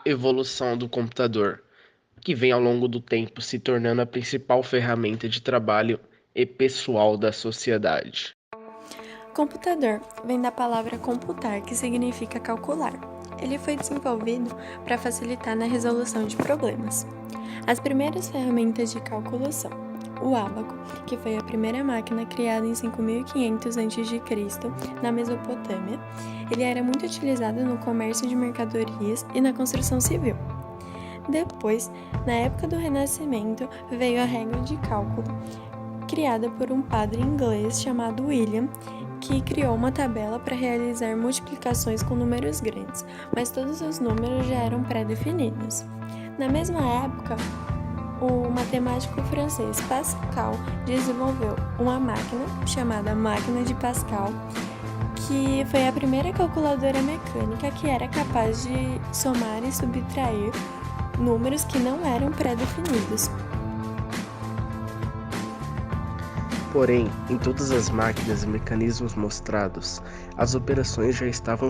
evolução do computador, que vem ao longo do tempo se tornando a principal ferramenta de trabalho e pessoal da sociedade. Computador vem da palavra computar, que significa calcular. Ele foi desenvolvido para facilitar na resolução de problemas. As primeiras ferramentas de cálculo são o ábaco, que foi a primeira máquina criada em 5500 a.C. na Mesopotâmia. Ele era muito utilizado no comércio de mercadorias e na construção civil. Depois, na época do Renascimento, veio a régua de cálculo, criada por um padre inglês chamado William, que criou uma tabela para realizar multiplicações com números grandes, mas todos os números já eram pré-definidos. Na mesma época, o matemático francês Pascal desenvolveu uma máquina chamada Máquina de Pascal, que foi a primeira calculadora mecânica que era capaz de somar e subtrair números que não eram pré-definidos. Porém, em todas as máquinas e mecanismos mostrados, as operações já estavam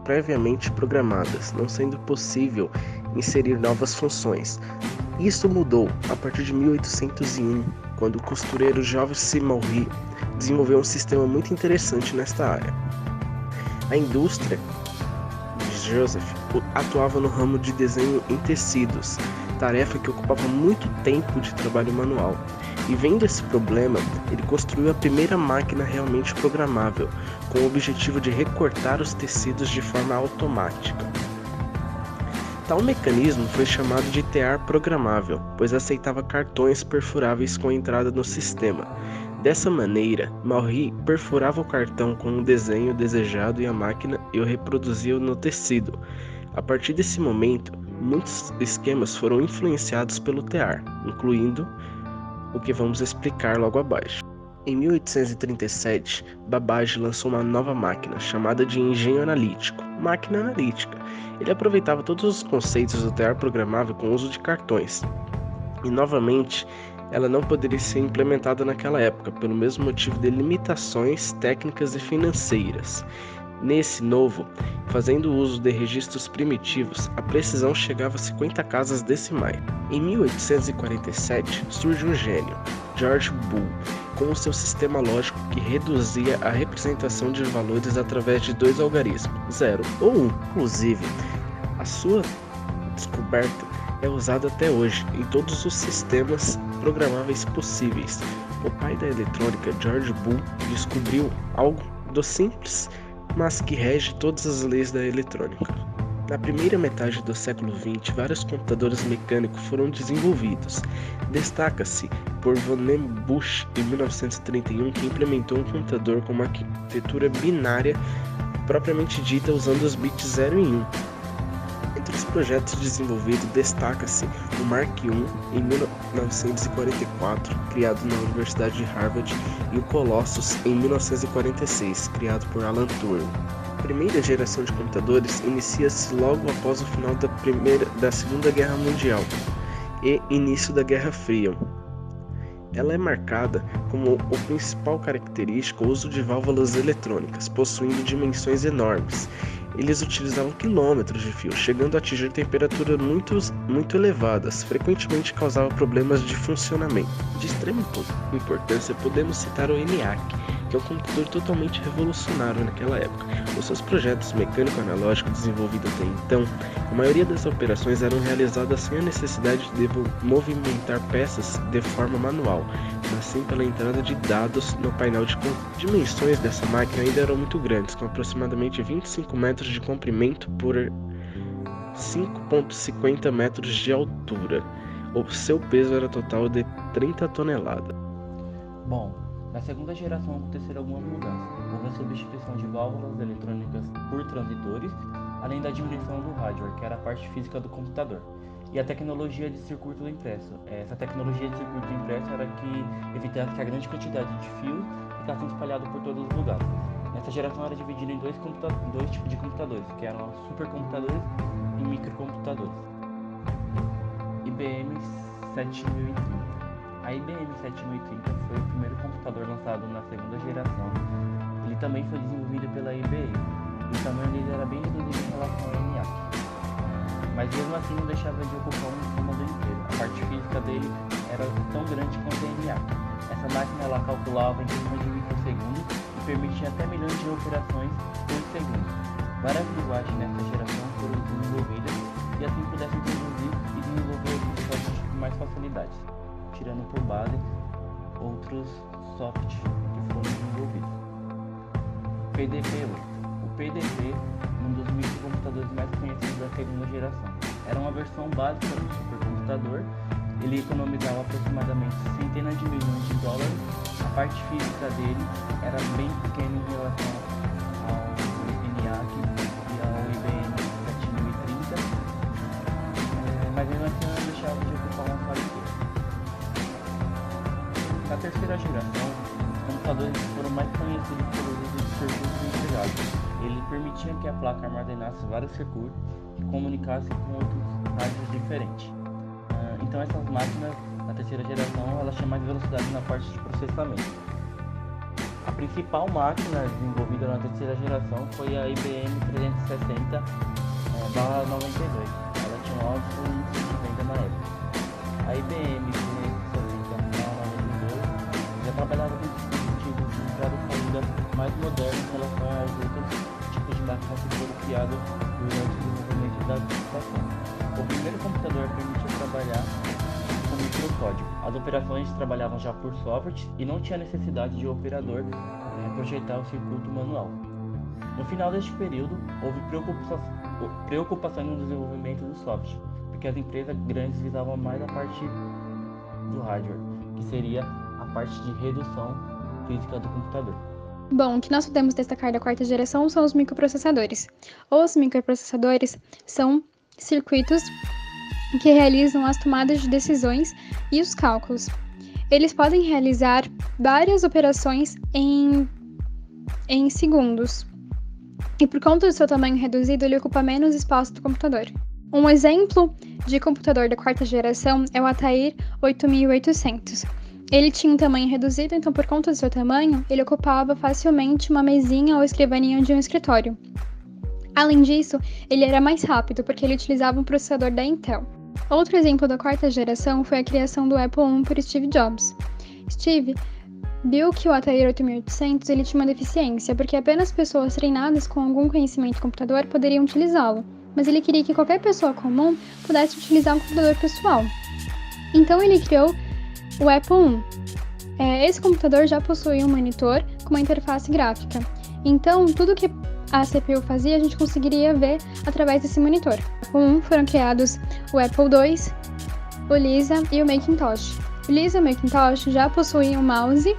previamente programadas, não sendo possível inserir novas funções. Isso mudou a partir de 1801, quando o costureiro Joseph Maury desenvolveu um sistema muito interessante nesta área. A indústria de Joseph atuava no ramo de desenho em tecidos, tarefa que ocupava muito tempo de trabalho manual. E vendo esse problema, ele construiu a primeira máquina realmente programável, com o objetivo de recortar os tecidos de forma automática. Tal mecanismo foi chamado de tear programável, pois aceitava cartões perfuráveis com entrada no sistema. Dessa maneira, Maury perfurava o cartão com o desenho desejado e a máquina o reproduzia no tecido. A partir desse momento, muitos esquemas foram influenciados pelo tear, incluindo o que vamos explicar logo abaixo. Em 1837, Babbage lançou uma nova máquina, chamada de engenho analítico, máquina analítica. Ele aproveitava todos os conceitos do tear programável com o uso de cartões. E novamente, ela não poderia ser implementada naquela época, pelo mesmo motivo de limitações técnicas e financeiras. Nesse novo, fazendo uso de registros primitivos, a precisão chegava a 50 casas decimais. Em 1847, surge um gênio, George Boole, com o seu sistema lógico que reduzia a representação de valores através de dois algarismos, 0 ou 1. Inclusive, a sua descoberta é usada até hoje em todos os sistemas programáveis possíveis. O pai da eletrônica, George Boole, descobriu algo do simples, mas que rege todas as leis da eletrônica. Na primeira metade do século XX, vários computadores mecânicos foram desenvolvidos. Destaca-se por von Neubusch, em 1931, que implementou um computador com uma arquitetura binária propriamente dita usando os bits 0 e 1. Entre os projetos desenvolvidos, destaca-se o Mark I, em 1944, criado na Universidade de Harvard, e o Colossus, em 1946, criado por Alan Turing. A primeira geração de computadores inicia-se logo após o final da Segunda Guerra Mundial e início da Guerra Fria. Ela é marcada como o principal característica o uso de válvulas eletrônicas, possuindo dimensões enormes. Eles utilizavam quilômetros de fio, chegando a atingir temperaturas muito elevadas, frequentemente causava problemas de funcionamento. De extrema importância, podemos citar o ENIAC, que é um computador totalmente revolucionário naquela época. Os seus projetos mecânico-analógicos desenvolvidos até então, a maioria das operações eram realizadas sem a necessidade de movimentar peças de forma manual, mas sim pela entrada de dados no painel de controle. As dimensões dessa máquina ainda eram muito grandes, com aproximadamente 25 metros de comprimento por 5,50 metros de altura. O seu peso era total de 30 toneladas. Bom, na segunda geração aconteceram algumas mudanças. Houve a substituição de válvulas eletrônicas por transitores, além da diminuição do hardware, que era a parte física do computador, e a tecnologia de circuito impresso. Essa tecnologia de circuito impresso era que evitasse que a grande quantidade de fios ficasse espalhado por todos os lugares. Nessa geração era dividida em dois tipos de computadores, que eram supercomputadores e microcomputadores. IBM 7030. A IBM 7030 foi o primeiro computador lançado na segunda geração. Ele também foi desenvolvido pela IBM, e o tamanho dele era bem reduzido em relação ao ENIAC. mas mesmo assim não deixava de ocupar um cômodo inteiro. A parte física dele era tão grande quanto a DNA. Essa máquina ela calculava em termos de microsegundos e permitia até milhões de operações por segundo. Várias linguagens nessa geração foram desenvolvidas e assim pudessem produzir e desenvolver esses softwares com mais facilidade, tirando por base outros softwares que foram desenvolvidos. PDP-8. O PDP, um dos microcomputadores mais conhecidos da segunda geração, era uma versão básica do supercomputador. Ele economizava aproximadamente centenas de milhões de dólares. A parte física dele era bem pequena em relação ao ENIAC e ao IBM 7030, mas mesmo assim não deixava de ocupar uma sala inteira. Na terceira geração, os computadores foram mais conhecidos pelo uso de circuitos integrados. Ele permitia que a placa armazenasse vários circuitos e comunicasse com outros rádios diferentes. Então essas máquinas da terceira geração elas tinham mais velocidade na parte de processamento. A principal máquina desenvolvida na terceira geração foi a IBM 360-92. Ela tinha um alto índice de venda na época. A IBM 360-92 já trabalhava com dispositivos de entrada e saída mais modernos em relação aos outros tipos de máquinas que foram criadas durante o desenvolvimento da computação. O primeiro computador permitia trabalhar com microcódigo. As operações trabalhavam já por software e não tinha necessidade de o operador projetar o circuito manual. No final deste período, houve preocupação no desenvolvimento do software, porque as empresas grandes visavam mais a parte do hardware, que seria a parte de redução física do computador. Bom, o que nós podemos destacar da quarta geração são os microprocessadores. Os microprocessadores são circuitos que realizam as tomadas de decisões e os cálculos. Eles podem realizar várias operações em segundos. E por conta do seu tamanho reduzido, ele ocupa menos espaço do computador. Um exemplo de computador da quarta geração é o Altair 8800. Ele tinha um tamanho reduzido, então por conta do seu tamanho, ele ocupava facilmente uma mesinha ou escrivaninha de um escritório. Além disso, ele era mais rápido, porque ele utilizava um processador da Intel. Outro exemplo da quarta geração foi a criação do Apple I por Steve Jobs. Steve viu que o Altair 8800 ele tinha uma deficiência, porque apenas pessoas treinadas com algum conhecimento de computador poderiam utilizá-lo, mas ele queria que qualquer pessoa comum pudesse utilizar um computador pessoal. Então ele criou o Apple I. Esse computador já possuía um monitor com uma interface gráfica, então tudo que a CPU fazia a gente conseguiria ver através desse monitor. No Apple I foram criados o Apple II, o Lisa e o Macintosh. O Lisa e o Macintosh já possuíam um mouse,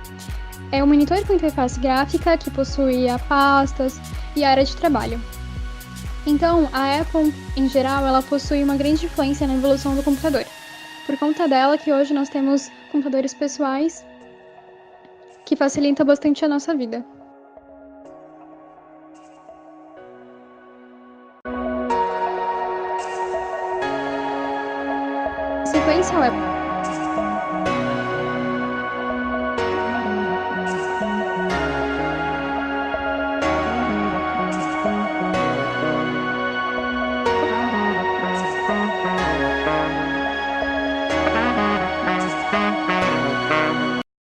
um monitor com interface gráfica que possuía pastas e área de trabalho. Então, a Apple, em geral, ela possui uma grande influência na evolução do computador. Por conta dela que hoje nós temos computadores pessoais que facilitam bastante a nossa vida. A sequência ao Apple